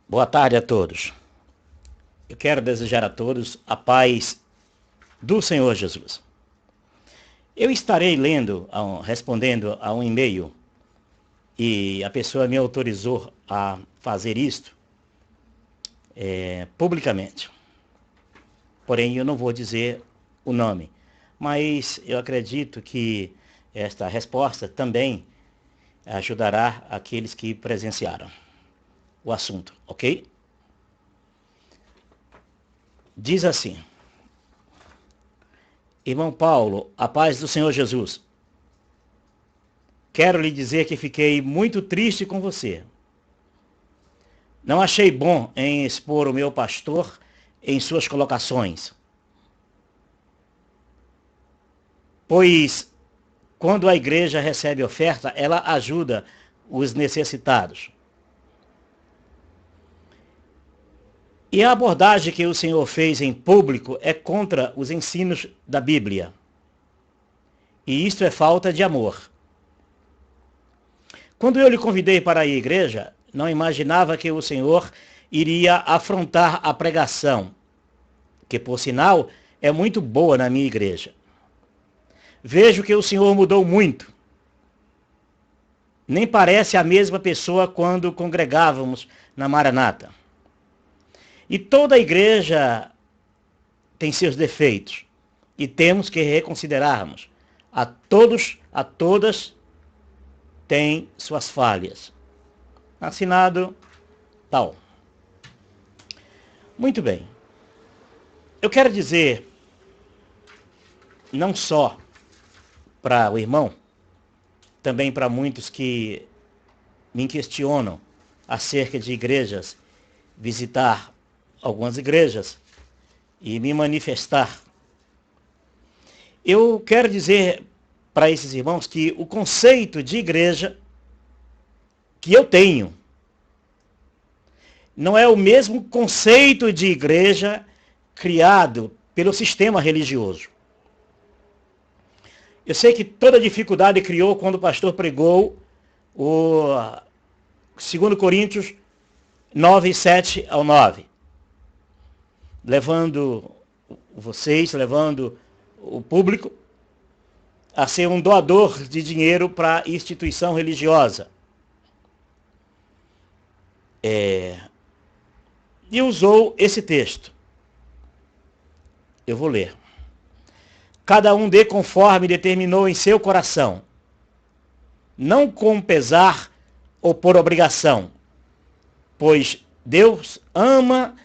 Boa tarde a todos. Eu quero desejar a todos a paz do Senhor Jesus. Eu estarei respondendo a um e-mail e a pessoa me autorizou a fazer isto publicamente. Porém, eu não vou dizer o nome, mas eu acredito que esta resposta também ajudará aqueles que presenciaram o assunto, ok? Diz assim: Irmão Paulo, a paz do Senhor Jesus. Quero lhe dizer que fiquei muito triste com você. Não achei bom em expor o meu pastor em suas colocações. Pois, quando a igreja recebe oferta, ela ajuda os necessitados. E a abordagem que o Senhor fez em público é contra os ensinos da Bíblia. E isto é falta de amor. Quando eu lhe convidei para a igreja, não imaginava que o Senhor iria afrontar a pregação, que por sinal é muito boa na minha igreja. Vejo que o Senhor mudou muito. Nem parece a mesma pessoa quando congregávamos na Maranata. E toda a igreja tem seus defeitos. E temos que reconsiderarmos. A todas têm suas falhas. Assinado tal. Muito bem. Eu quero dizer, não só para o irmão, também para muitos que me questionam acerca de igrejas, visitar algumas igrejas e me manifestar. Eu quero dizer para esses irmãos que o conceito de igreja que eu tenho não é o mesmo conceito de igreja criado pelo sistema religioso. Eu sei que toda dificuldade criou quando o pastor pregou o 2 Coríntios 9, 7 ao 9. Levando o público a ser um doador de dinheiro para a instituição religiosa. E usou esse texto. Eu vou ler. Cada um dê conforme determinou em seu coração, não com pesar ou por obrigação, pois Deus ama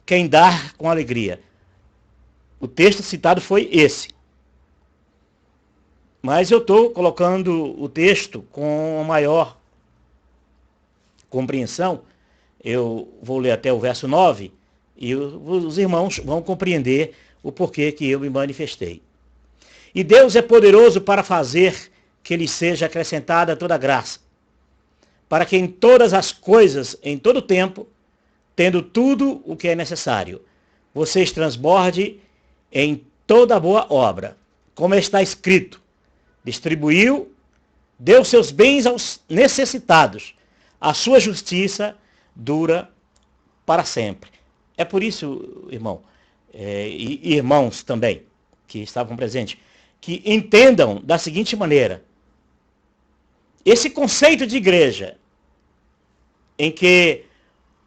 quem dá com alegria. O texto citado foi esse. Mas eu estou colocando o texto com maior compreensão. Eu vou ler até o verso 9 e os irmãos vão compreender o porquê que eu me manifestei. E Deus é poderoso para fazer que lhe seja acrescentada toda graça, para que em todas as coisas, em todo tempo, tendo tudo o que é necessário, vocês transborde em toda boa obra, como está escrito: distribuiu, deu seus bens aos necessitados, a sua justiça dura para sempre. É por isso, irmão, e irmãos também, que estavam presentes, que entendam da seguinte maneira: esse conceito de igreja, em que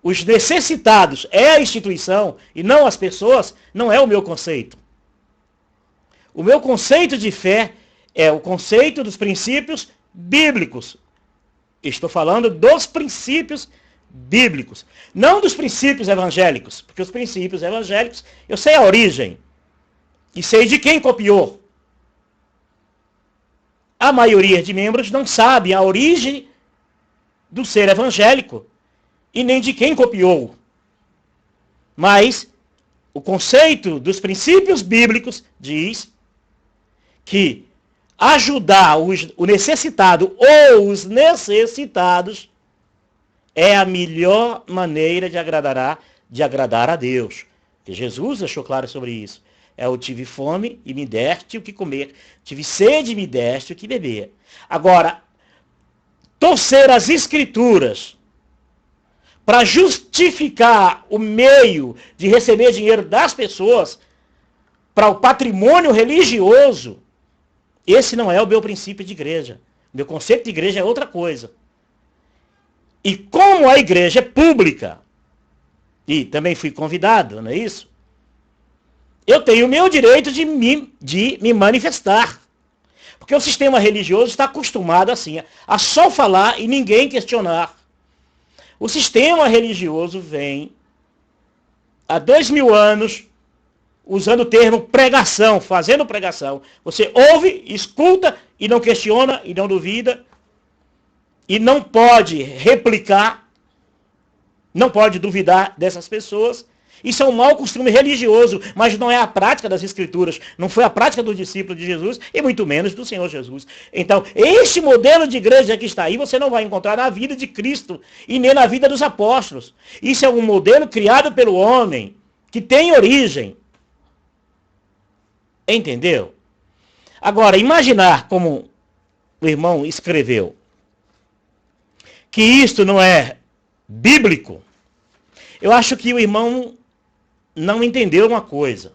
os necessitados é a instituição e não as pessoas, não é o meu conceito. O meu conceito de fé é o conceito dos princípios bíblicos. Estou falando dos princípios bíblicos, não dos princípios evangélicos, porque os princípios evangélicos, eu sei a origem e sei de quem copiou. A maioria de membros não sabe a origem do ser evangélico e nem de quem copiou. Mas o conceito dos princípios bíblicos diz que ajudar o necessitado ou os necessitados é a melhor maneira de agradar a Deus. Que Jesus deixou claro sobre isso. Eu tive fome e me deste o que comer. Tive sede e me deste o que beber. Agora, torcer as escrituras para justificar o meio de receber dinheiro das pessoas para o patrimônio religioso, esse não é o meu princípio de igreja. Meu conceito de igreja é outra coisa. E como a igreja é pública, e também fui convidado, não é isso? Eu tenho o meu direito de me manifestar. Porque o sistema religioso está acostumado assim, a só falar e ninguém questionar. O sistema religioso vem há 2000 anos usando o termo pregação, fazendo pregação. Você ouve, escuta e não questiona e não duvida e não pode replicar, não pode duvidar dessas pessoas. Isso é um mau costume religioso, mas não é a prática das Escrituras. Não foi a prática dos discípulos de Jesus e muito menos do Senhor Jesus. Então, este modelo de igreja que está aí, você não vai encontrar na vida de Cristo e nem na vida dos apóstolos. Isso é um modelo criado pelo homem, que tem origem. Entendeu? Agora, imaginar como o irmão escreveu, que isto não é bíblico, eu acho que o irmão não entendeu uma coisa.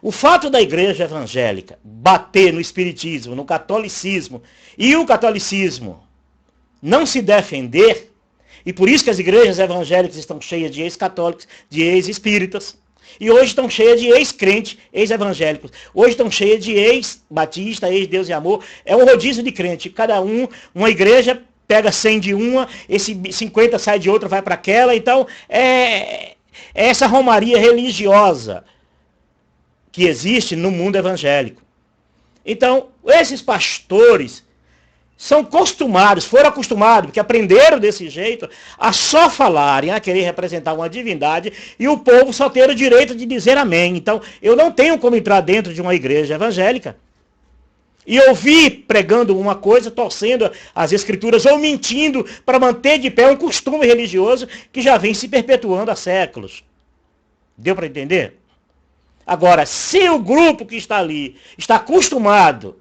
O fato da igreja evangélica bater no espiritismo, no catolicismo, e o catolicismo não se defender, e por isso que as igrejas evangélicas estão cheias de ex-católicos, de ex-espíritas, e hoje estão cheias de ex-crentes, ex-evangélicos. Hoje estão cheias de ex-batista, ex-Deus e amor. É um rodízio de crente. Cada uma igreja pega 100 de uma, esse 50 sai de outra, vai para aquela. Então, é essa romaria religiosa que existe no mundo evangélico. Então, esses pastores foram acostumados, porque aprenderam desse jeito, a só falarem, a querer representar uma divindade, e o povo só ter o direito de dizer amém. Então, eu não tenho como entrar dentro de uma igreja evangélica e ouvir pregando uma coisa, torcendo as escrituras ou mentindo para manter de pé um costume religioso que já vem se perpetuando há séculos. Deu para entender? Agora, se o grupo que está ali está acostumado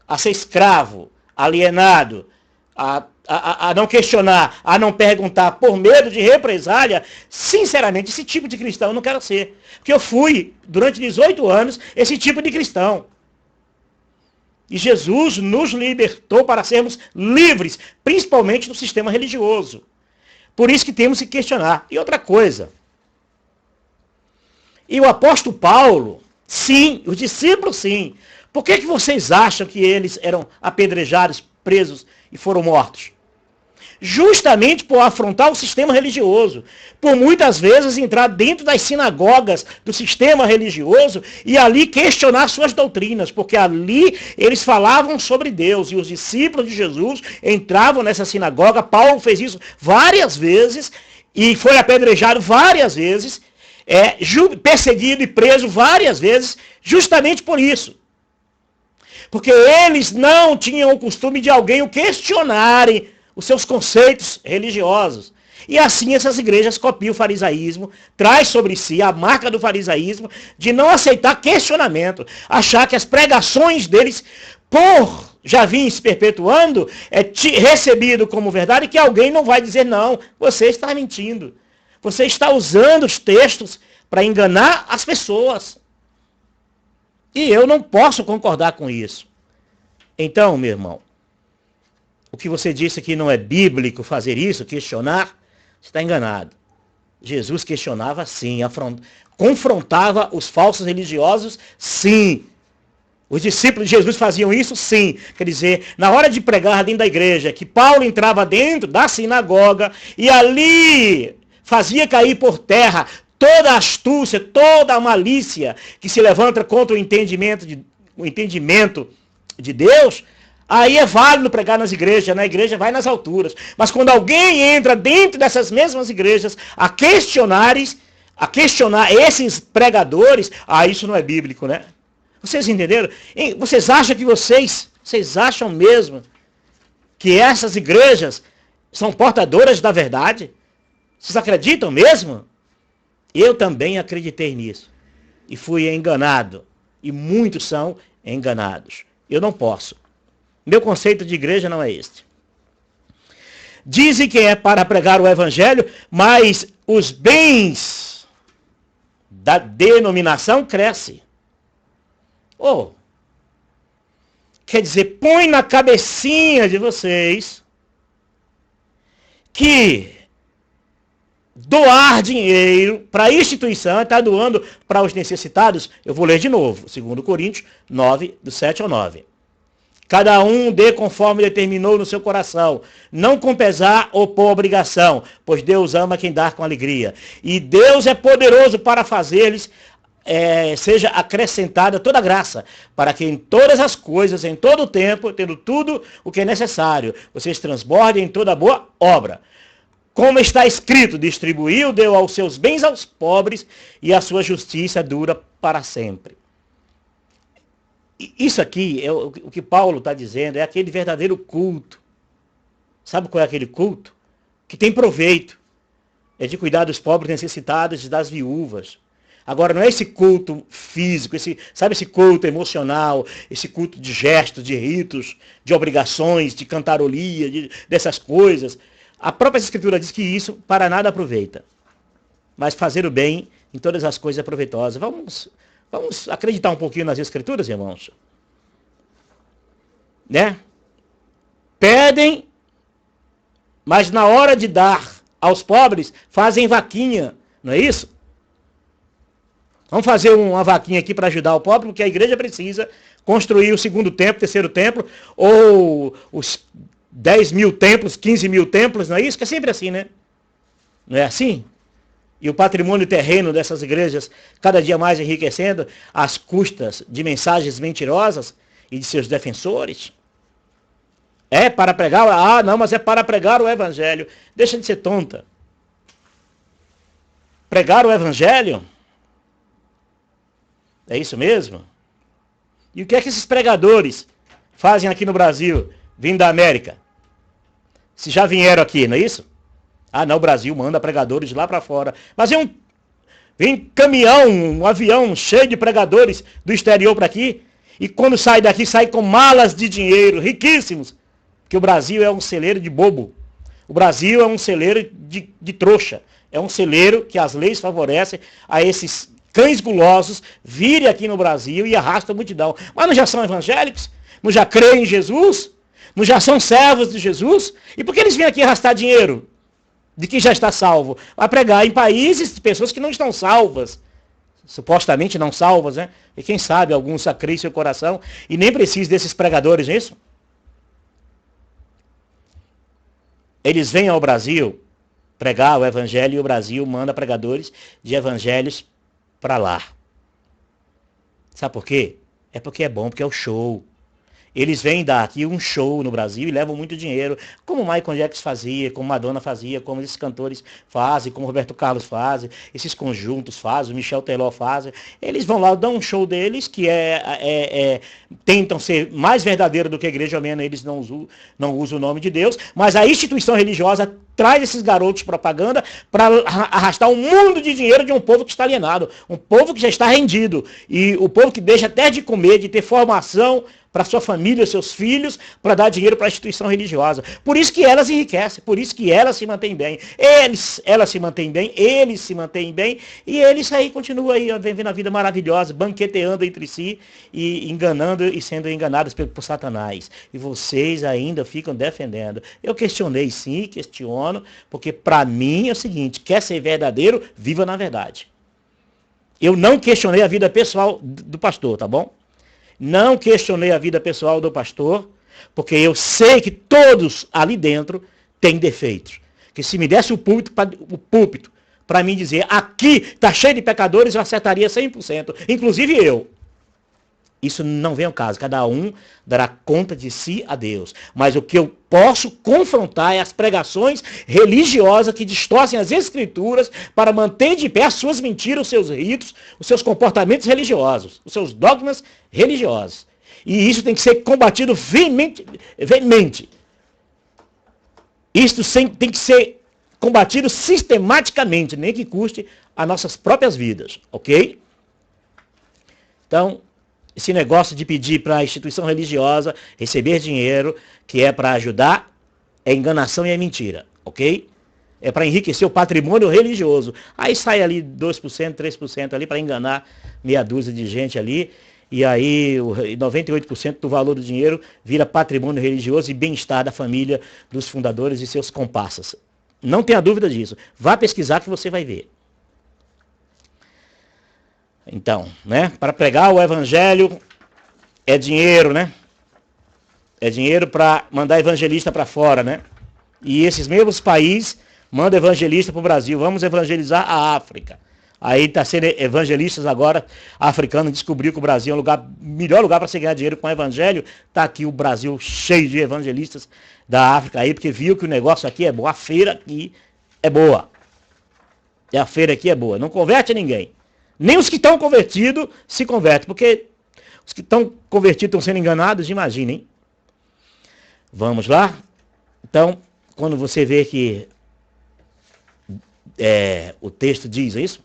a ser escravo, alienado, a não questionar, a não perguntar por medo de represália, sinceramente, esse tipo de cristão eu não quero ser. Porque eu fui, durante 18 anos, esse tipo de cristão. E Jesus nos libertou para sermos livres, principalmente do sistema religioso. Por isso que temos que questionar. E outra coisa. E o apóstolo Paulo, sim, os discípulos sim. Por que vocês acham que eles eram apedrejados, presos e foram mortos? Justamente por afrontar o sistema religioso. Por muitas vezes entrar dentro das sinagogas do sistema religioso e ali questionar suas doutrinas. Porque ali eles falavam sobre Deus. E os discípulos de Jesus entravam nessa sinagoga. Paulo fez isso várias vezes e foi apedrejado várias vezes. Perseguido e preso várias vezes justamente por isso. Porque eles não tinham o costume de alguém o questionarem os seus conceitos religiosos. E assim essas igrejas copiam o farisaísmo, traz sobre si a marca do farisaísmo de não aceitar questionamento, achar que as pregações deles, por já vinham se perpetuando, recebido como verdade, que alguém não vai dizer não, você está mentindo. Você está usando os textos para enganar as pessoas. E eu não posso concordar com isso. Então, meu irmão, o que você disse que não é bíblico fazer isso, questionar, está enganado. Jesus questionava sim, confrontava os falsos religiosos sim. Os discípulos de Jesus faziam isso sim. Quer dizer, na hora de pregar dentro da igreja, que Paulo entrava dentro da sinagoga e ali fazia cair por terra toda a astúcia, toda a malícia que se levanta contra o entendimento de Deus, aí é válido pregar nas igrejas, na igreja vai nas alturas. Mas quando alguém entra dentro dessas mesmas igrejas a questionar esses pregadores, isso não é bíblico, né? Vocês entenderam? Vocês acham que vocês acham mesmo que essas igrejas são portadoras da verdade? Vocês acreditam mesmo? Eu também acreditei nisso. E fui enganado. E muitos são enganados. Eu não posso. Meu conceito de igreja não é este. Dizem que é para pregar o evangelho, mas os bens da denominação crescem. Quer dizer, põe na cabecinha de vocês que doar dinheiro para a instituição, está doando para os necessitados. Eu vou ler de novo, 2 Coríntios 9, do 7 ao 9. Cada um dê conforme determinou no seu coração, não com pesar ou por obrigação, pois Deus ama quem dá com alegria. E Deus é poderoso para fazer-lhes seja acrescentada toda graça, para que em todas as coisas, em todo o tempo, tendo tudo o que é necessário, vocês transbordem em toda boa obra. Como está escrito, distribuiu, deu aos seus bens aos pobres, e a sua justiça dura para sempre. Isso aqui, o que Paulo está dizendo, é aquele verdadeiro culto. Sabe qual é aquele culto? Que tem proveito. É de cuidar dos pobres necessitados e das viúvas. Agora, não é esse culto físico, sabe esse culto emocional, esse culto de gestos, de ritos, de obrigações, de cantarolia, dessas coisas. A própria Escritura diz que isso para nada aproveita. Mas fazer o bem em todas as coisas é proveitosa. Vamos acreditar um pouquinho nas Escrituras, irmãos. Né? Pedem, mas na hora de dar aos pobres, fazem vaquinha. Não é isso? Vamos fazer uma vaquinha aqui para ajudar o pobre, porque a igreja precisa construir o segundo templo, terceiro templo, ou os 10 mil templos, 15 mil templos, não é isso? Que é sempre assim, né? Não é assim? E o patrimônio terreno dessas igrejas cada dia mais enriquecendo às custas de mensagens mentirosas e de seus defensores. É para pregar? Ah, não, mas é para pregar o evangelho. Deixa de ser tonta. Pregar o evangelho? É isso mesmo? E o que é que esses pregadores fazem aqui no Brasil, vindo da América? Se já vieram aqui, não é isso? Ah, não, o Brasil manda pregadores de lá para fora. Mas vem caminhão, um avião cheio de pregadores do exterior para aqui. E quando sai daqui, sai com malas de dinheiro, riquíssimos. Porque o Brasil é um celeiro de bobo. O Brasil é um celeiro de trouxa. É um celeiro que as leis favorecem a esses cães gulosos virem aqui no Brasil e arrastam a multidão. Mas não já são evangélicos? Não já creem em Jesus? Não já são servos de Jesus? E por que eles vêm aqui arrastar dinheiro de quem já está salvo? Vai pregar em países de pessoas que não estão salvas. Supostamente não salvas, né? E quem sabe alguns sacriem seu coração e nem precisa desses pregadores, não é isso? Eles vêm ao Brasil pregar o evangelho e o Brasil manda pregadores de evangelhos para lá. Sabe por quê? É porque é bom, porque é o show. Eles vêm dar aqui um show no Brasil e levam muito dinheiro, como o Michael Jackson fazia, como Madonna fazia, como esses cantores fazem, como Roberto Carlos fazem, esses conjuntos fazem, o Michel Teló fazem. Eles vão lá, dão um show deles, que tentam ser mais verdadeiro do que a igreja, ao menos eles não usam o nome de Deus, mas a instituição religiosa traz esses garotos de propaganda para arrastar um mundo de dinheiro de um povo que está alienado, um povo que já está rendido, e o povo que deixa até de comer, de ter formação para sua família, seus filhos, para dar dinheiro para a instituição religiosa. Por isso que elas enriquecem, por isso que elas se mantêm bem. Elas se mantêm bem, eles se mantêm bem, e eles aí continuam aí, vivendo a vida maravilhosa, banqueteando entre si, e enganando e sendo enganados por Satanás. E vocês ainda ficam defendendo. Eu questionei sim, questiono, porque para mim é o seguinte, quer ser verdadeiro, viva na verdade. Eu não questionei a vida pessoal do pastor, tá bom? Não questionei a vida pessoal do pastor, porque eu sei que todos ali dentro têm defeitos. Que se me desse o púlpito para mim dizer, aqui está cheio de pecadores, eu acertaria 100%, inclusive eu. Isso não vem ao caso, cada um dará conta de si a Deus. Mas o que eu posso confrontar é as pregações religiosas que distorcem as escrituras para manter de pé as suas mentiras, os seus ritos, os seus comportamentos religiosos, os seus dogmas religiosos. E isso tem que ser combatido veemente. Isso tem que ser combatido sistematicamente, nem que custe as nossas próprias vidas, ok? Então, esse negócio de pedir para a instituição religiosa receber dinheiro, que é para ajudar é enganação e é mentira, ok? É para enriquecer o patrimônio religioso. Aí sai ali 2%, 3% ali para enganar meia dúzia de gente ali. E aí 98% do valor do dinheiro vira patrimônio religioso e bem-estar da família, dos fundadores e seus comparsas. Não tenha dúvida disso. Vá pesquisar que você vai ver. Então, né? Para pregar o evangelho é dinheiro, né? É dinheiro para mandar evangelista para fora, né? E esses mesmos países mandam evangelista para o Brasil. Vamos evangelizar a África. Aí está sendo evangelistas agora, africanos, descobriu que o Brasil é o melhor lugar para você ganhar dinheiro com o evangelho. Está aqui o Brasil cheio de evangelistas da África aí, porque viu que o negócio aqui é bom. A feira aqui é boa. E a feira aqui é boa. Não converte ninguém. Nem os que estão convertidos se convertem, porque os que estão convertidos estão sendo enganados, imaginem. Vamos lá? Então, quando você vê que o texto diz isso,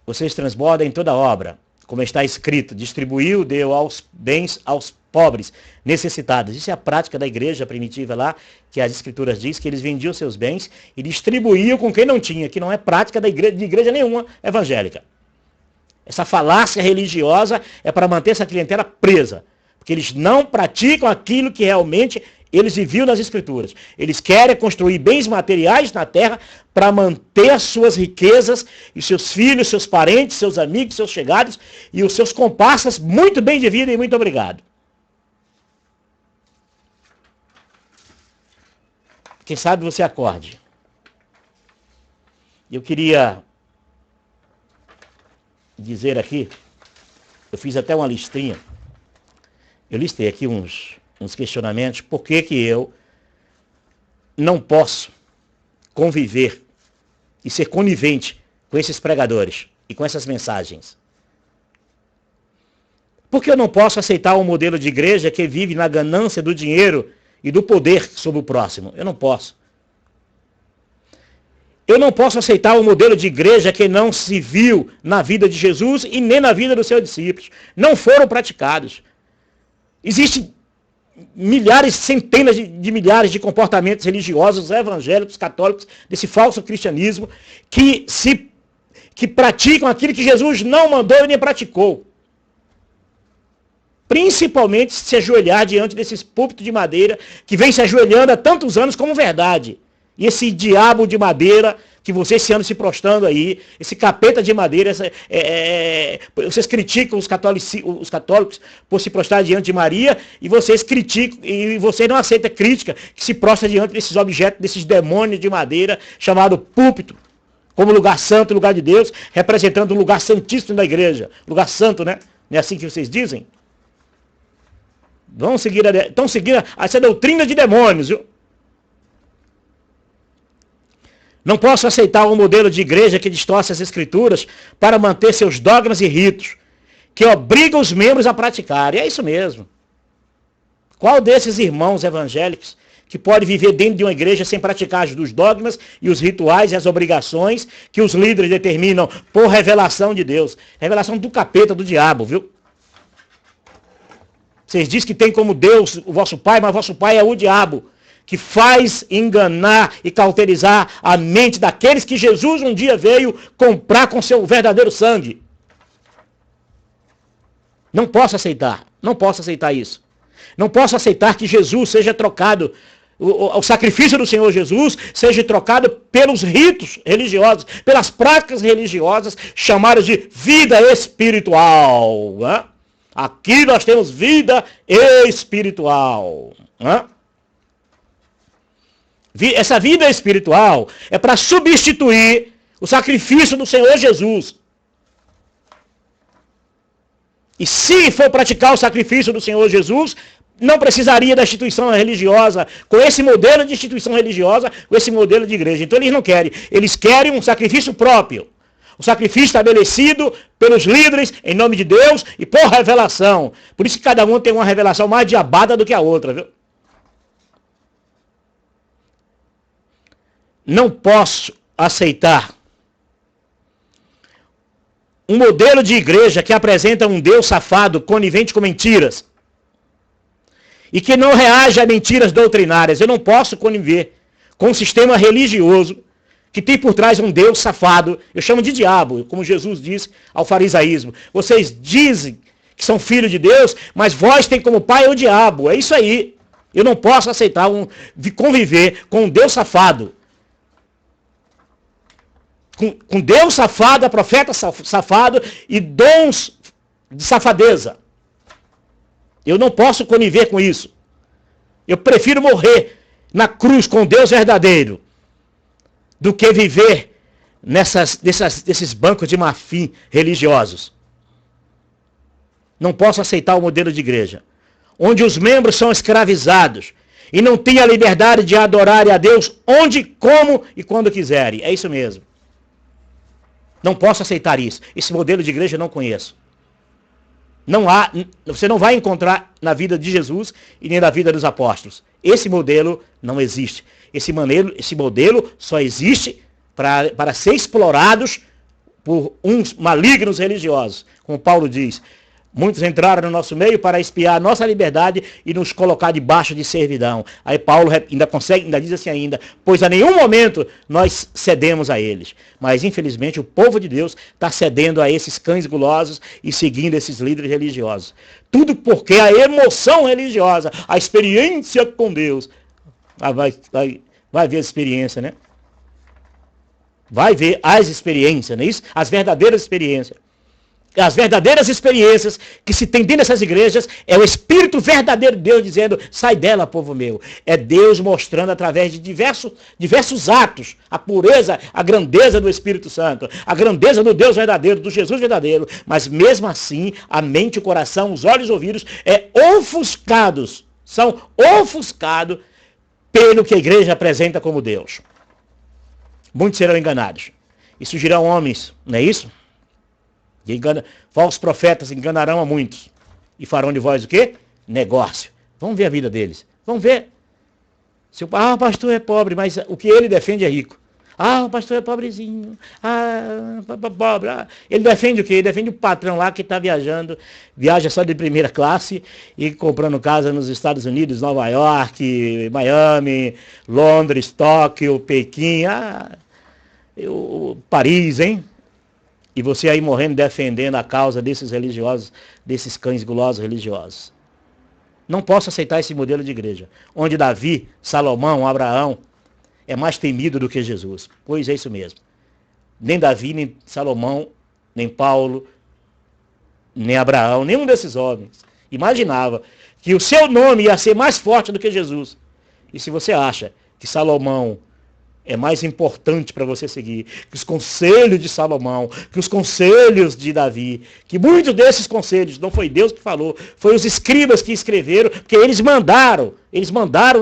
vocês transbordam em toda a obra, como está escrito, distribuiu, deu bens aos pobres, necessitados. Isso é a prática da igreja primitiva lá, que as escrituras diz que eles vendiam seus bens e distribuíam com quem não tinha, que não é prática de igreja nenhuma evangélica. Essa falácia religiosa é para manter essa clientela presa, porque eles não praticam aquilo que realmente eles viviam nas escrituras. Eles querem construir bens materiais na terra para manter as suas riquezas e seus filhos, seus parentes, seus amigos, seus chegados e os seus comparsas muito bem de vida e muito obrigado. Quem sabe você acorde. Eu queria dizer aqui, eu fiz até uma listinha, eu listei aqui uns questionamentos, por que eu não posso conviver e ser conivente com esses pregadores e com essas mensagens. Por que eu não posso aceitar um modelo de igreja que vive na ganância do dinheiro e do poder sobre o próximo? Eu não posso. Eu não posso aceitar um modelo de igreja que não se viu na vida de Jesus e nem na vida dos seus discípulos. Não foram praticados. Existem milhares, centenas de milhares de comportamentos religiosos, evangélicos, católicos, desse falso cristianismo, que praticam aquilo que Jesus não mandou e nem praticou. Principalmente se ajoelhar diante desses púlpitos de madeira, que vem se ajoelhando há tantos anos como verdade. E esse diabo de madeira que vocês se andam se prostrando aí, esse capeta de madeira, vocês criticam os católicos por se prostrar diante de Maria, e vocês criticam, e vocês não aceitam crítica que se prostra diante desses objetos, desses demônios de madeira, chamado púlpito, como lugar santo, lugar de Deus, representando um lugar santíssimo da igreja, lugar santo, né? Não é assim que vocês dizem? Estão seguindo essa doutrina de demônios, viu? Não posso aceitar um modelo de igreja que distorce as escrituras para manter seus dogmas e ritos, que obriga os membros a praticarem. É isso mesmo. Qual desses irmãos evangélicos que pode viver dentro de uma igreja sem praticar os dogmas e os rituais e as obrigações que os líderes determinam por revelação de Deus? Revelação do capeta, do diabo, viu? Vocês dizem que tem como Deus o vosso pai, mas vosso pai é o diabo, que faz enganar e cauterizar a mente daqueles que Jesus um dia veio comprar com seu verdadeiro sangue. Não posso aceitar isso. Não posso aceitar que Jesus seja trocado, o sacrifício do Senhor Jesus seja trocado pelos ritos religiosos, pelas práticas religiosas chamadas de vida espiritual. Né? Aqui nós temos vida espiritual. Né? Essa vida espiritual é para substituir o sacrifício do Senhor Jesus. E se for praticar o sacrifício do Senhor Jesus, não precisaria da instituição religiosa, com esse modelo de instituição religiosa, com esse modelo de igreja. Então eles não querem. Eles querem um sacrifício próprio. Um sacrifício estabelecido pelos líderes, em nome de Deus e por revelação. Por isso que cada um tem uma revelação mais diabada do que a outra, viu? Não posso aceitar um modelo de igreja que apresenta um Deus safado, conivente com mentiras, e que não reage a mentiras doutrinárias. Eu não posso conviver com um sistema religioso que tem por trás um Deus safado. Eu chamo de diabo, como Jesus disse ao farisaísmo. Vocês dizem que são filhos de Deus, mas vós tem como pai o diabo. É isso aí. Eu não posso aceitar conviver com um Deus safado. Com Deus safado, profeta safado e dons de safadeza. Eu não posso conviver com isso. Eu prefiro morrer na cruz com Deus verdadeiro do que viver nesses bancos de marfim religiosos. Não posso aceitar o modelo de igreja onde os membros são escravizados e não têm a liberdade de adorarem a Deus onde, como e quando quiserem. É isso mesmo. Não posso aceitar isso. Esse modelo de igreja eu não conheço. Você não vai encontrar na vida de Jesus e nem na vida dos apóstolos. Esse modelo não existe. Esse modelo só existe para ser explorados por uns malignos religiosos. Como Paulo diz, muitos entraram no nosso meio para espiar a nossa liberdade e nos colocar debaixo de servidão. Aí Paulo ainda diz assim ainda, pois a nenhum momento nós cedemos a eles. Mas infelizmente o povo de Deus está cedendo a esses cães gulosos e seguindo esses líderes religiosos. Tudo porque a emoção religiosa, a experiência com Deus, vai ver a experiência, né? Vai ver as experiências, não é isso? As verdadeiras experiências. As verdadeiras experiências que se tem dentro dessas igrejas é o Espírito verdadeiro de Deus dizendo, sai dela, povo meu. É Deus mostrando através de diversos atos a pureza, a grandeza do Espírito Santo, a grandeza do Deus verdadeiro, do Jesus verdadeiro. Mas mesmo assim, a mente, o coração, os olhos e os ouvidos são ofuscados pelo que a igreja apresenta como Deus. Muitos serão enganados. E surgirão homens, não é isso? Falsos profetas enganarão a muitos. E farão de vós o quê? Negócio. Vamos ver a vida deles. Vamos ver. O pastor é pobre, mas o que ele defende é rico. O pastor é pobrezinho. Pobre. Ele defende o quê? Ele defende o patrão lá que está viajando. Viaja só de primeira classe e comprando casa nos Estados Unidos, Nova York, Miami, Londres, Tóquio, Pequim. Paris, hein? E você aí morrendo defendendo a causa desses religiosos, desses cães gulosos religiosos. Não posso aceitar esse modelo de igreja, onde Davi, Salomão, Abraão é mais temido do que Jesus. Pois é isso mesmo. Nem Davi, nem Salomão, nem Paulo, nem Abraão, nenhum desses homens imaginava que o seu nome ia ser mais forte do que Jesus. E se você acha que Salomão é mais importante para você seguir que os conselhos de Salomão, que os conselhos de Davi, que muitos desses conselhos não foi Deus que falou, foi os escribas que escreveram, porque eles mandaram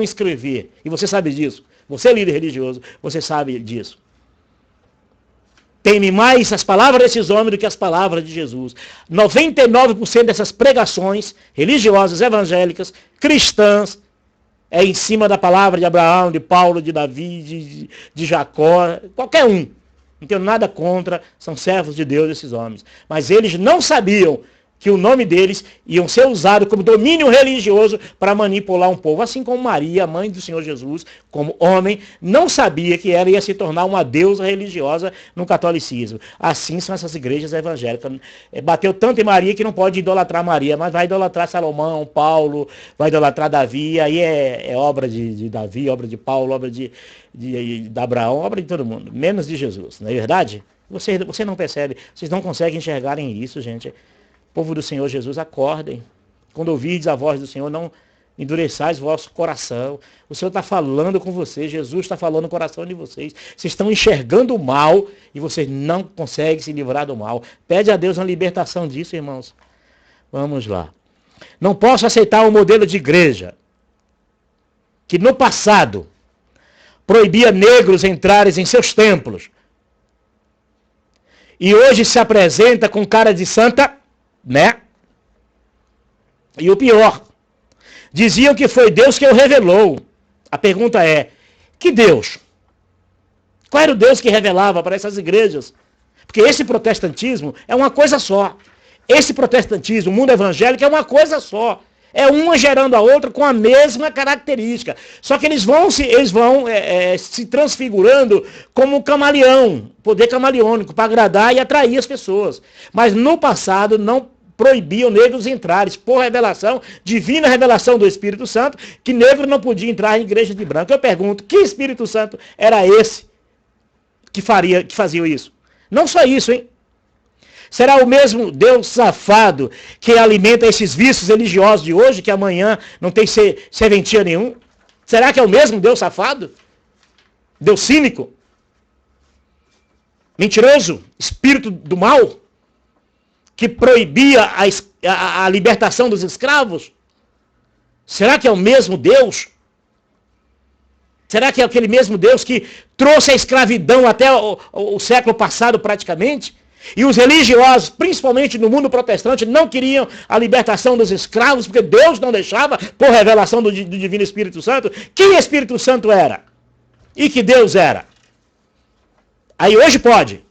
escrever. E você sabe disso. Você é líder religioso, você sabe disso. Teme mais as palavras desses homens do que as palavras de Jesus. 99% dessas pregações religiosas, evangélicas, cristãs, é em cima da palavra de Abraão, de Paulo, de Davi, de Jacó, qualquer um. Não tenho nada contra, são servos de Deus esses homens. Mas eles não sabiam que o nome deles iam ser usado como domínio religioso para manipular um povo. Assim como Maria, mãe do Senhor Jesus, como homem, não sabia que ela ia se tornar uma deusa religiosa no catolicismo. Assim são essas igrejas evangélicas. Bateu tanto em Maria que não pode idolatrar Maria, mas vai idolatrar Salomão, Paulo, vai idolatrar Davi, aí é obra de Davi, obra de Paulo, obra de Abraão, obra de todo mundo, menos de Jesus, não é verdade? Você não percebe, vocês não conseguem enxergarem isso, gente. Povo do Senhor Jesus, acordem. Quando ouvirdes a voz do Senhor, não endureçais o vosso coração. O Senhor está falando com vocês, Jesus está falando no coração de vocês. Vocês estão enxergando o mal e vocês não conseguem se livrar do mal. Pede a Deus uma libertação disso, irmãos. Vamos lá. Não posso aceitar o modelo de igreja que no passado proibia negros entrarem em seus templos e hoje se apresenta com cara de santa, né? E o pior, diziam que foi Deus que o revelou. A pergunta é, que Deus? Qual era o Deus que revelava para essas igrejas? Porque esse protestantismo é uma coisa só. Esse protestantismo, o mundo evangélico é uma coisa só. É uma gerando a outra com a mesma característica. Só que eles vão se transfigurando como um camaleão, poder camaleônico, para agradar e atrair as pessoas. Mas no passado não proibiam negros entrares, por revelação, divina revelação do Espírito Santo, que negro não podia entrar em igreja de branco. Eu pergunto, que Espírito Santo era esse que fazia isso? Não só isso, hein? Será o mesmo Deus safado que alimenta esses vícios religiosos de hoje, que amanhã não tem serventia nenhum? Será que é o mesmo Deus safado? Deus cínico? Mentiroso? Espírito do mal? Que proibia a libertação dos escravos? Será que é o mesmo Deus? Será que é aquele mesmo Deus que trouxe a escravidão até o século passado praticamente? E os religiosos, principalmente no mundo protestante, não queriam a libertação dos escravos, porque Deus não deixava, por revelação do Divino Espírito Santo. Que Espírito Santo era? E que Deus era? Aí hoje pode.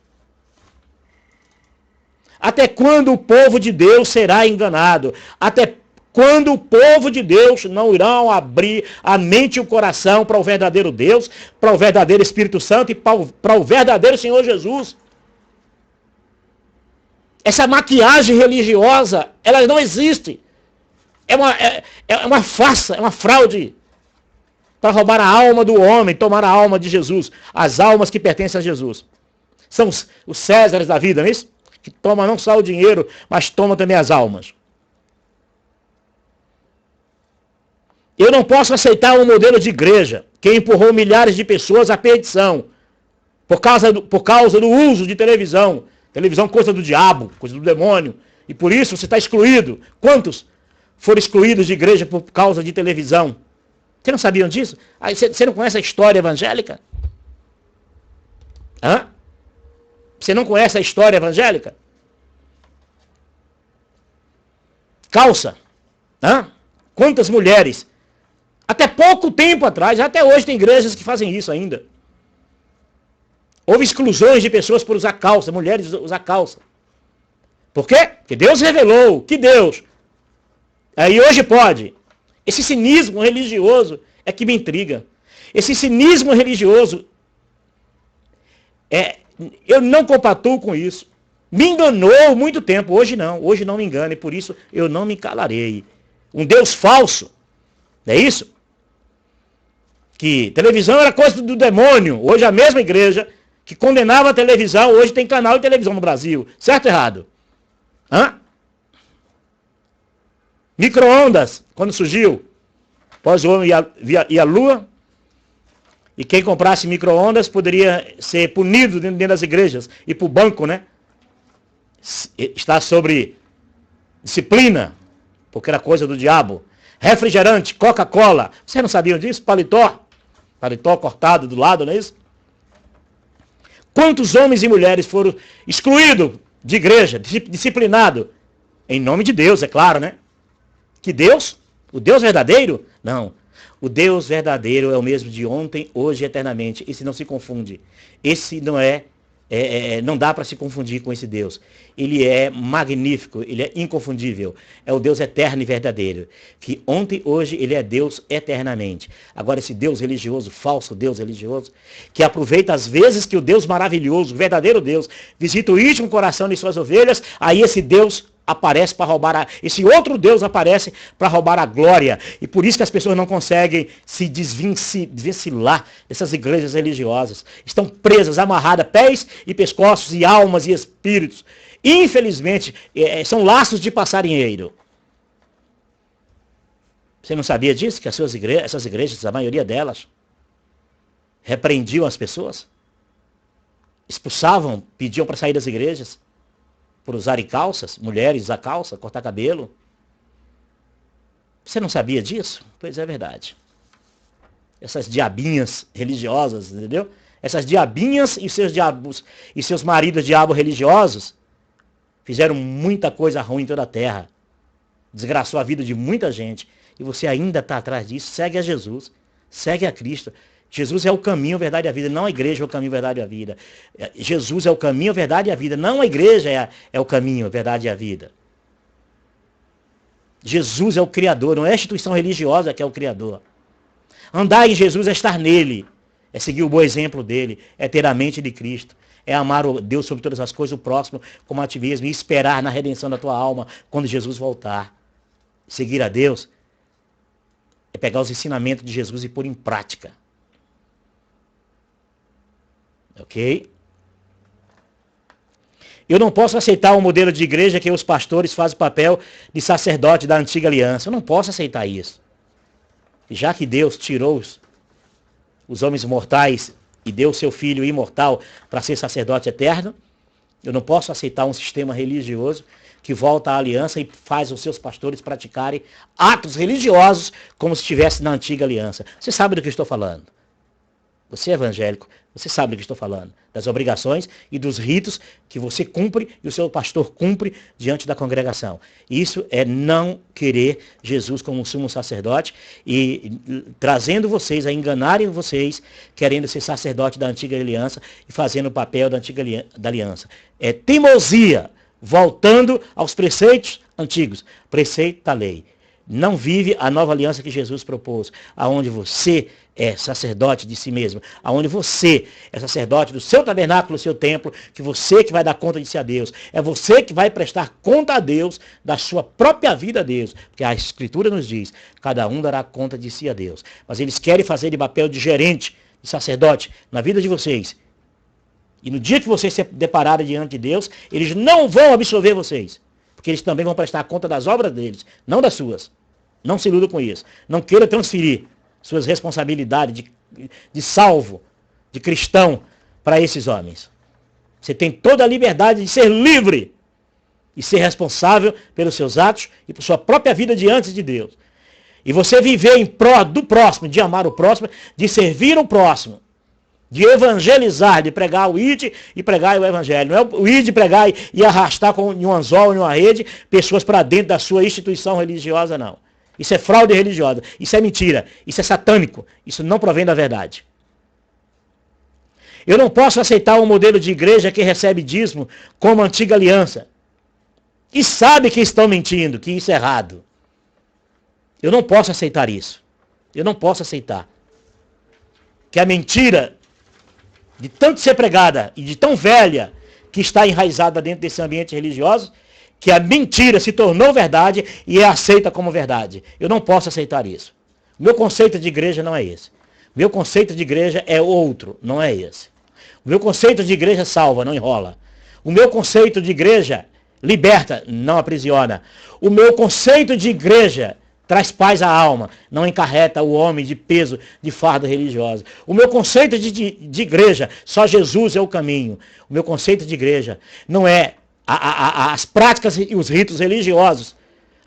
Até quando o povo de Deus será enganado? Até quando o povo de Deus não irão abrir a mente e o coração para o verdadeiro Deus, para o verdadeiro Espírito Santo e para o verdadeiro Senhor Jesus? Essa maquiagem religiosa, ela não existe. É uma farsa, é uma fraude para roubar a alma do homem, tomar a alma de Jesus, as almas que pertencem a Jesus. São os Césares da vida, não é isso? Que tomam não só o dinheiro, mas tomam também as almas. Eu não posso aceitar um modelo de igreja que empurrou milhares de pessoas à perdição por causa do uso de televisão. Televisão, coisa do diabo, coisa do demônio. E por isso você está excluído. Quantos foram excluídos de igreja por causa de televisão? Vocês não sabiam disso? Aí você não conhece a história evangélica? Hã? Você não conhece a história evangélica? Calça. Hã? Quantas mulheres? Até pouco tempo atrás, até hoje tem igrejas que fazem isso ainda. Houve exclusões de pessoas por usar calça, mulheres usar calça. Por quê? Porque Deus revelou. Que Deus? Aí hoje pode. Esse cinismo religioso é que me intriga. Esse cinismo religioso, eu não compatuo com isso. Me enganou muito tempo. Hoje não me engana e por isso eu não me calarei. Um Deus falso. Não é isso? Que televisão era coisa do demônio. Hoje a mesma igreja que condenava a televisão, hoje tem canal de televisão no Brasil. Certo ou errado? Hã? Micro-ondas, quando surgiu, após o homem ia à lua, e quem comprasse micro-ondas poderia ser punido dentro das igrejas, e para o banco, né? Está sobre disciplina, porque era coisa do diabo. Refrigerante, Coca-Cola, vocês não sabiam disso? Paletó cortado do lado, não é isso? Quantos homens e mulheres foram excluídos de igreja, disciplinados? Em nome de Deus, é claro, né? Que Deus? O Deus verdadeiro? Não. O Deus verdadeiro é o mesmo de ontem, hoje e eternamente. Esse não se confunde. Esse não não dá para se confundir com esse Deus. Ele é magnífico, ele é inconfundível. É o Deus eterno e verdadeiro. Que ontem, hoje, ele é Deus eternamente. Agora, esse Deus religioso, falso Deus religioso, que aproveita as vezes que o Deus maravilhoso, o verdadeiro Deus, visita o íntimo coração de suas ovelhas, aí esse Deus aparece para roubar esse outro Deus aparece para roubar a glória. E por isso que as pessoas não conseguem se desvencilhar dessas igrejas religiosas. Estão presas, amarradas, pés e pescoços e almas e espíritos. Infelizmente, são laços de passarinheiro. Você não sabia disso? Que essas igrejas, a maioria delas, repreendiam as pessoas? Expulsavam, pediam para sair das igrejas? Por usarem calças, mulheres usar calça, cortar cabelo. Você não sabia disso? Pois é verdade. Essas diabinhas religiosas, entendeu? Essas diabinhas e seus diabos e seus maridos diabos religiosos fizeram muita coisa ruim em toda a terra. Desgraçou a vida de muita gente. E você ainda está atrás disso. Segue a Jesus. Segue a Cristo. Jesus é o caminho, a verdade e a vida, não a igreja é o caminho, a verdade e a vida. Jesus é o caminho, a verdade e a vida, não a igreja é o caminho, a verdade e a vida. Jesus é o Criador, não é a instituição religiosa que é o Criador. Andar em Jesus é estar nele, é seguir o bom exemplo dele, é ter a mente de Cristo, é amar o Deus sobre todas as coisas, o próximo como a ti mesmo, e esperar na redenção da tua alma quando Jesus voltar. Seguir a Deus é pegar os ensinamentos de Jesus e pôr em prática. Ok? Eu não posso aceitar um modelo de igreja que os pastores fazem o papel de sacerdote da antiga aliança. Eu não posso aceitar isso. Já que Deus tirou os homens mortais e deu o seu Filho imortal para ser sacerdote eterno, eu não posso aceitar um sistema religioso que volta à aliança e faz os seus pastores praticarem atos religiosos como se estivesse na antiga aliança. Você sabe do que eu estou falando. Você é evangélico, você sabe do que estou falando. Das obrigações e dos ritos que você cumpre e o seu pastor cumpre diante da congregação. Isso é não querer Jesus como sumo sacerdote e trazendo vocês a enganarem vocês, querendo ser sacerdote da antiga aliança e fazendo o papel da antiga aliança. É teimosia, voltando aos preceitos antigos, preceito da lei. Não vive a nova aliança que Jesus propôs, aonde você é sacerdote de si mesmo, aonde você é sacerdote do seu tabernáculo, do seu templo, que você que vai dar conta de si a Deus. É você que vai prestar conta a Deus da sua própria vida a Deus, porque a Escritura nos diz, cada um dará conta de si a Deus. Mas eles querem fazer de papel de gerente, de sacerdote, na vida de vocês. E no dia que vocês se depararem diante de Deus, eles não vão absolver vocês. Porque eles também vão prestar conta das obras deles, não das suas. Não se iluda com isso. Não queira transferir suas responsabilidades de salvo, de cristão, para esses homens. Você tem toda a liberdade de ser livre e ser responsável pelos seus atos e por sua própria vida diante de Deus. E você viver em prol do próximo, de amar o próximo, de servir o próximo, de evangelizar, de pregar o id e pregar o evangelho. Não é o id pregar e arrastar em um anzol, em uma rede, pessoas para dentro da sua instituição religiosa, não. Isso é fraude religiosa, isso é mentira, isso é satânico, isso não provém da verdade. Eu não posso aceitar um modelo de igreja que recebe dízimo como a antiga aliança. E sabe que estão mentindo, que isso é errado. Eu não posso aceitar isso. Eu não posso aceitar. Que a mentira, de tanto ser pregada e de tão velha, que está enraizada dentro desse ambiente religioso, que a mentira se tornou verdade e é aceita como verdade. Eu não posso aceitar isso. Meu conceito de igreja não é esse. Meu conceito de igreja é outro, não é esse. O meu conceito de igreja salva, não enrola. O meu conceito de igreja liberta, não aprisiona. O meu conceito de igreja traz paz à alma, não encarreta o homem de peso, de fardo religioso. O meu conceito de igreja, só Jesus é o caminho. O meu conceito de igreja não é as práticas e os ritos religiosos,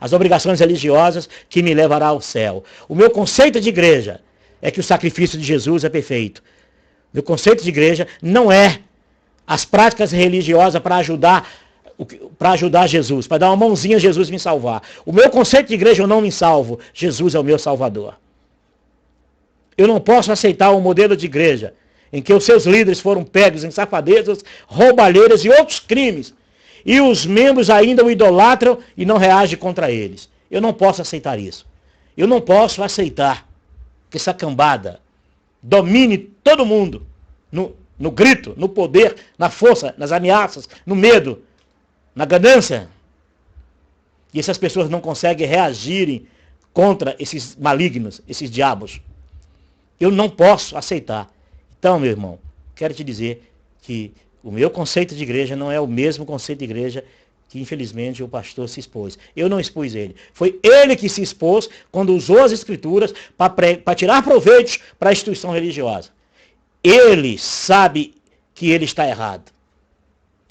as obrigações religiosas que me levará ao céu. O meu conceito de igreja é que o sacrifício de Jesus é perfeito. Meu conceito de igreja não é as práticas religiosas para ajudar Jesus, para dar uma mãozinha a Jesus me salvar. O meu conceito de igreja eu não me salvo, Jesus é o meu salvador. Eu não posso aceitar um modelo de igreja em que os seus líderes foram pegos em safadezas, roubalheiras e outros crimes, e os membros ainda o idolatram e não reagem contra eles. Eu não posso aceitar isso. Eu não posso aceitar que essa cambada domine todo mundo no grito, no poder, na força, nas ameaças, no medo, na ganância. E essas pessoas não conseguem reagirem contra esses malignos, esses diabos. Eu não posso aceitar. Então, meu irmão, quero te dizer que o meu conceito de igreja não é o mesmo conceito de igreja que, infelizmente, o pastor se expôs. Eu não expus ele. Foi ele que se expôs quando usou as escrituras para tirar proveitos para a instituição religiosa. Ele sabe que ele está errado.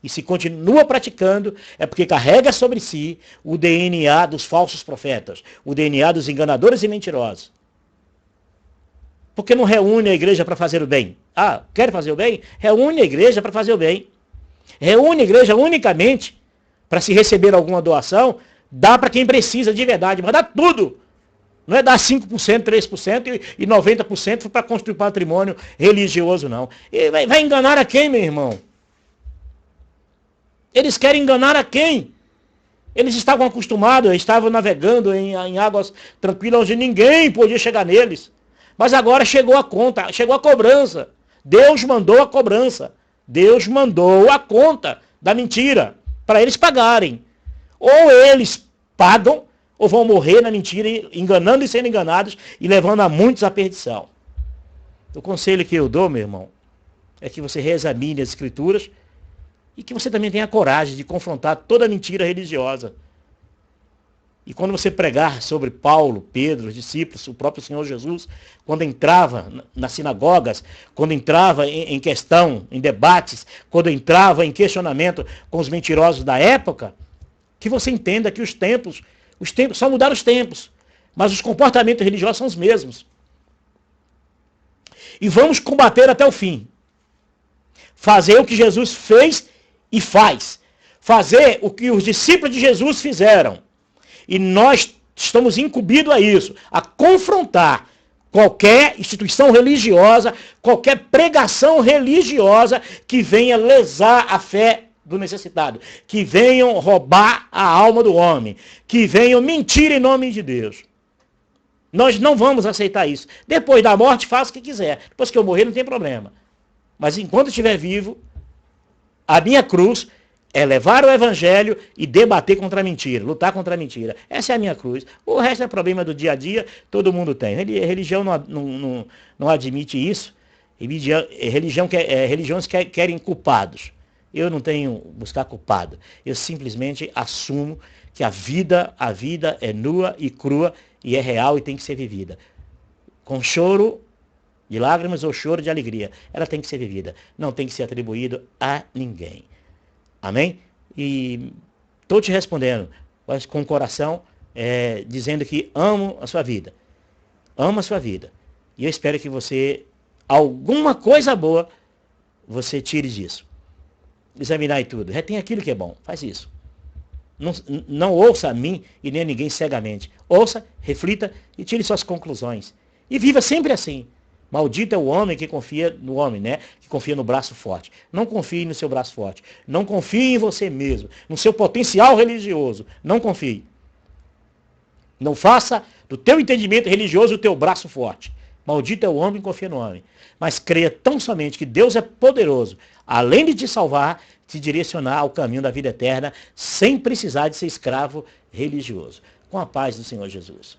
E se continua praticando, é porque carrega sobre si o DNA dos falsos profetas, o DNA dos enganadores e mentirosos. Porque não reúne a igreja para fazer o bem? Ah, quer fazer o bem? Reúne a igreja para fazer o bem. Reúne a igreja unicamente para se receber alguma doação, dá para quem precisa de verdade, mas dá tudo. Não é dar 5%, 3% e 90% para construir patrimônio religioso, não. E vai enganar a quem, meu irmão? Eles querem enganar a quem? Eles estavam acostumados, estavam navegando em águas tranquilas, onde ninguém podia chegar neles. Mas agora chegou a conta, chegou a cobrança. Deus mandou a cobrança. Deus mandou a conta da mentira para eles pagarem. Ou eles pagam, ou vão morrer na mentira, enganando e sendo enganados, e levando a muitos à perdição. O conselho que eu dou, meu irmão, é que você reexamine as Escrituras e que você também tenha a coragem de confrontar toda mentira religiosa. E quando você pregar sobre Paulo, Pedro, os discípulos, o próprio Senhor Jesus, quando entrava nas sinagogas, quando entrava em questão, em debates, quando entrava em questionamento com os mentirosos da época, que você entenda que os tempos, só mudaram os tempos, mas os comportamentos religiosos são os mesmos. E vamos combater até o fim. Fazer o que Jesus fez e faz. Fazer o que os discípulos de Jesus fizeram. E nós estamos incumbidos a isso, a confrontar qualquer instituição religiosa, qualquer pregação religiosa que venha lesar a fé do necessitado, que venham roubar a alma do homem, que venham mentir em nome de Deus. Nós não vamos aceitar isso. Depois da morte, faça o que quiser. Depois que eu morrer, não tem problema. Mas enquanto eu estiver vivo, a minha cruz é levar o evangelho e debater contra a mentira, lutar contra a mentira. Essa é a minha cruz. O resto é problema do dia a dia, todo mundo tem. Religião não admite isso. Religiões querem culpados. Eu não tenho buscar culpado. Eu simplesmente assumo que a vida é nua e crua e é real e tem que ser vivida. Com choro de lágrimas ou choro de alegria. Ela tem que ser vivida. Não tem que ser atribuído a ninguém. Amém? E estou te respondendo, mas com o coração, dizendo que amo a sua vida. Amo a sua vida. E eu espero que você, alguma coisa boa, você tire disso. Examinar e tudo. Retém aquilo que é bom. Faz isso. Não ouça a mim e nem a ninguém cegamente. Ouça, reflita e tire suas conclusões. E viva sempre assim. Maldito é o homem que confia no homem, né? Que confia no braço forte. Não confie no seu braço forte. Não confie em você mesmo, no seu potencial religioso. Não confie. Não faça do teu entendimento religioso o teu braço forte. Maldito é o homem que confia no homem. Mas creia tão somente que Deus é poderoso, além de te salvar, te direcionar ao caminho da vida eterna, sem precisar de ser escravo religioso. Com a paz do Senhor Jesus.